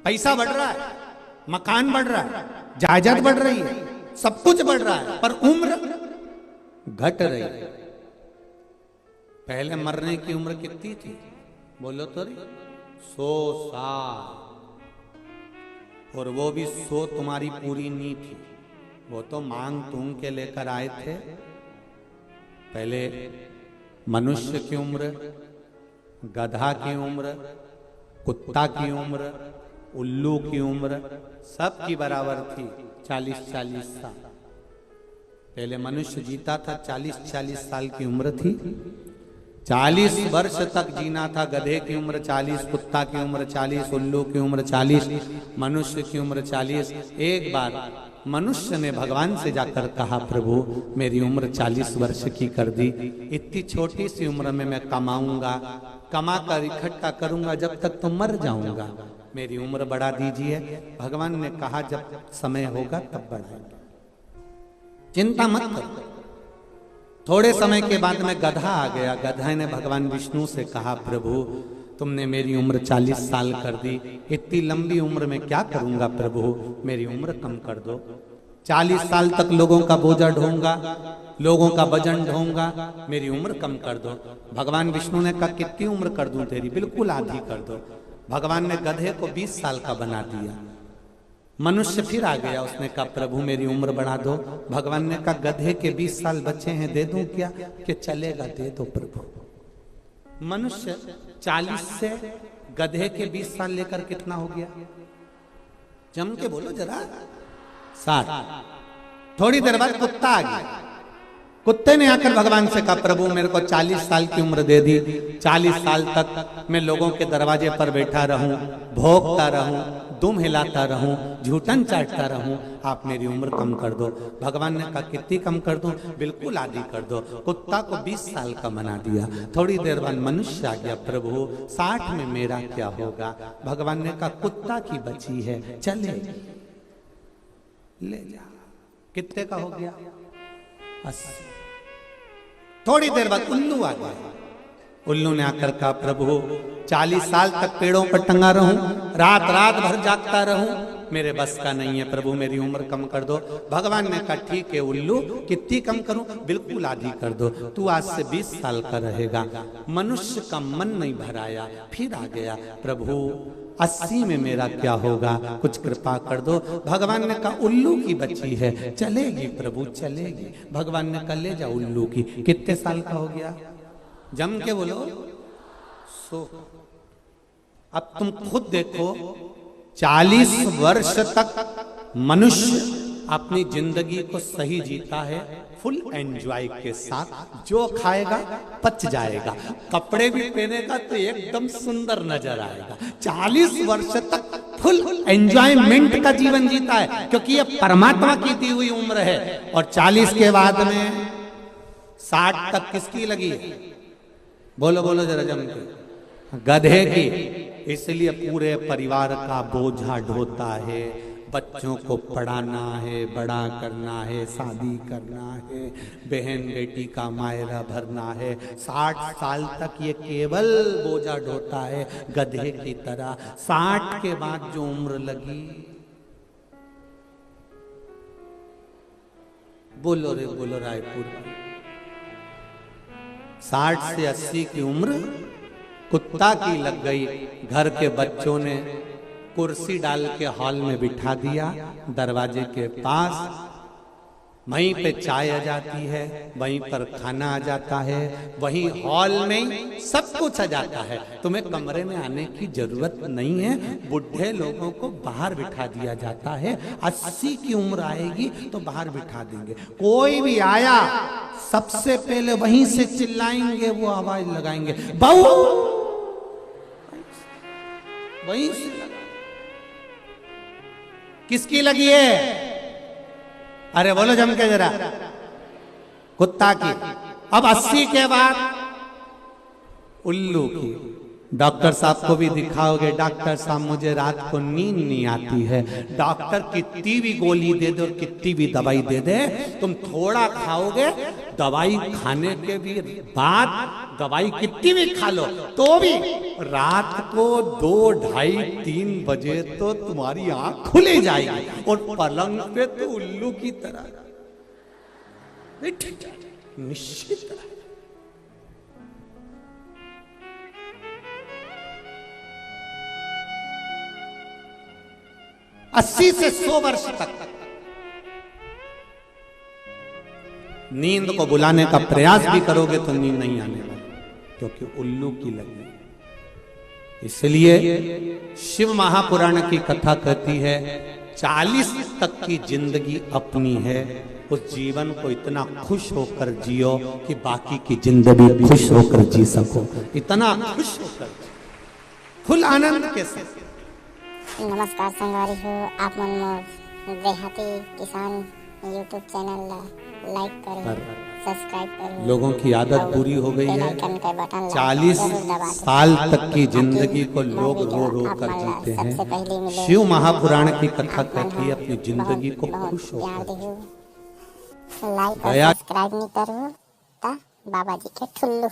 पैसा बढ़ रहा है, मकान बढ़ रहा है, जायदाद बढ़ रही है, सब कुछ बढ़ रहा है, पर उम्र घट रही है। पहले मरने की उम्र कितनी थी बोलो तो रे? 100 साल। और वो भी 100 तुम्हारी पूरी नहीं थी, वो तो मांग तूंग के लेकर आए थे। पहले मनुष्य की उम्र, गधा की उम्र, कुत्ता की उम्र, उल्लू की उम्र सब की बराबर थी 40-40 साल। पहले मनुष्य जीता था 40-40 साल की उम्र थी। 40 वर्ष तक जीना था। गधे की उम्र 40, कुत्ता की उम्र 40, उल्लू की उम्र 40, मनुष्य की उम्र 40। एक बार मनुष्य ने भगवान से जाकर कहा, प्रभु मेरी उम्र 40 वर्ष की कर दी, इतनी छोटी सी उम्र में मैं कमाऊंगा, कमा कर इकट्ठा करूंगा, जब तक तो मर जाऊंगा, मेरी उम्र बढ़ा दीजिए। भगवान ने कहा जब समय होगा तब बढ़ाएंगे, चिंता मत करो। थोड़े समय के बाद में गधा आ गया। गधा ने भगवान विष्णु से कहा, प्रभु तुमने मेरी उम्र 40 साल कर दी, इतनी लंबी उम्र में क्या करूंगा प्रभु, मेरी उम्र कम कर दो। 40 साल तक लोगों का बोझा ढोऊंगा, लोगों का वजन ढोऊंगा, मेरी उम्र कम कर दो। भगवान विष्णु ने कहा कितनी उम्र कर दूं तेरी? बिल्कुल आधी कर दो। भगवान ने गधे को 20 साल का बना दिया। मनुष्य फिर आ गया, उसने कहा प्रभु मेरी उम्र बढ़ा दो। भगवान ने कहा गधे के 20 साल बचे हैं, दे दूं क्या? कि चलेगा, दे दो प्रभु। मनुष्य 40 से गधे के 20 साल लेकर कितना हो गया? जम के बोलो जरा। 60। थोड़ी देर बाद कुत्ता आ गया। कुत्ते ने आकर भगवान से कहा प्रभु मेरे को 40 साल की उम्र दे दी, 40 साल तक मैं लोगों के दरवाजे पर बैठा रहूं, भोंकता रहूं, दुम हिलाता रहूं, झूठन चाटता रहूं, आप मेरी उम्र कम कर दो। भगवान ने कहा कितनी कम कर दूं? बिल्कुल आधी कर दो। कुत्ता को 20 साल का बना दिया। थोड़ी देर बाद मनुष्य आ गया, प्रभु 60 में मेरा क्या होगा? भगवान ने कहा कुत्ता की बची है, चले ले जा। कितने का हो गया? 80। थोड़ी देर बाद उल्लू आ गया। उल्लू ने आकर कहा प्रभु 40 साल तक पेड़ों पर टंगा रहूं, रात रात भर जागता रहूं, मेरे बस का नहीं है प्रभु, मेरी उम्र कम कर दो। भगवान ने कहा ठीक है उल्लू, कितनी कम करूं? बिल्कुल आधी कर दो। तू आज से 20 साल का रहेगा। मनुष्य का मन नहीं भराया, फिर आ गया, प्रभु 80 में मेरा क्या होगा? कुछ कृपा कर दो। भगवान ने कहा उल्लू की बच्ची है, चलेगी प्रभु चलेगी। भगवान ने कहा ले जा उल्लू की। कितने साल का हो गया? जम के बोलो 100। अब तुम खुद देखो 40 वर्ष तक मनुष्य अपनी जिंदगी को सही जीता है, फुल एंजॉय के साथ, जो खाएगा पच जाएगा, कपड़े भी पहनेगा तो एकदम सुंदर नजर आएगा। 40 वर्ष तक फुल एंजॉयमेंट का जीवन जीता है, क्योंकि ये परमात्मा की दी हुई उम्र है। और 40 के बाद में 60 तक किसकी लगी है? बोलो बोलो जरा जम के। गधे की। इसलिए पूरे परिवार का बोझा ढोता है, बच्चों को पढ़ाना है, बड़ा करना है, शादी करना है, बहन बेटी का मायरा भरना है। 60 साल तक ये केवल बोझा ढोता है गधे की तरह। 60 के बाद जो उम्र लगी, बोलो रे बोलो रायपुर, 60 से 80 की उम्र कुत्ता की लग गई। घर के बच्चों ने कुर्सी डाल के हॉल में बिठा दिया, दरवाजे के पास। वहीं पे चाय आ जाती है, वहीं पर खाना आ जाता है, वहीं हॉल में सब कुछ आ जाता है। तुम्हें कमरे में आने की जरूरत नहीं है। बुढ़े लोगों को बाहर बिठा दिया जाता है। 80 की उम्र आएगी तो बाहर बिठा देंगे। कोई भी आया सबसे पहले वहीं से चिल्लाएंगे, वो आवाज लगाएंगे, बहू, वहीं से लगा। किसकी लगी है? अरे बोलो जम के जरा। कुत्ता की। अब 80 के बाद उल्लू की। डॉक्टर साहब को भी दिखाओगे, डॉक्टर साहब मुझे रात को नींद नहीं आती है। डॉक्टर कितनी भी गोली दे दे और कितनी भी दवाई दे दे, तुम थोड़ा खाओगे दवाई खाने के भी बाद दवाई कितनी भी खा लो तो भी रात को 2, 2:30, 3 बजे तो तुम्हारी आंख खुली जाएगी और पलंग पे तो उल्लू की तरह निश्चित। 80 से 100 वर्ष तक नींद को बुलाने का प्रयास भी करोगे तो नींद नहीं आने वाली, क्योंकि उल्लू की लगी। इसलिए शिव महापुराण की कथा कहती है 40 तक की जिंदगी अपनी है, उस जीवन को इतना खुश होकर जियो कि बाकी की जिंदगी खुश होकर जी सको, इतना खुश होकर फुल आनंद के साथ। नमस्कार संगवारी हो, आप मन मोर देहाती किसान यूट्यूब चैनल लाइक करो, सब्सक्राइब करो। लोगों की आदत बुरी हो गई है, 40 साल तक की जिंदगी को लोग रो रो कर जीते हैं। शिव महापुराण की कथा कहती है अपनी जिंदगी को खुश होकर। लाइक और सब्सक्राइब नहीं करो ता बाबा जी के ठुल्लू।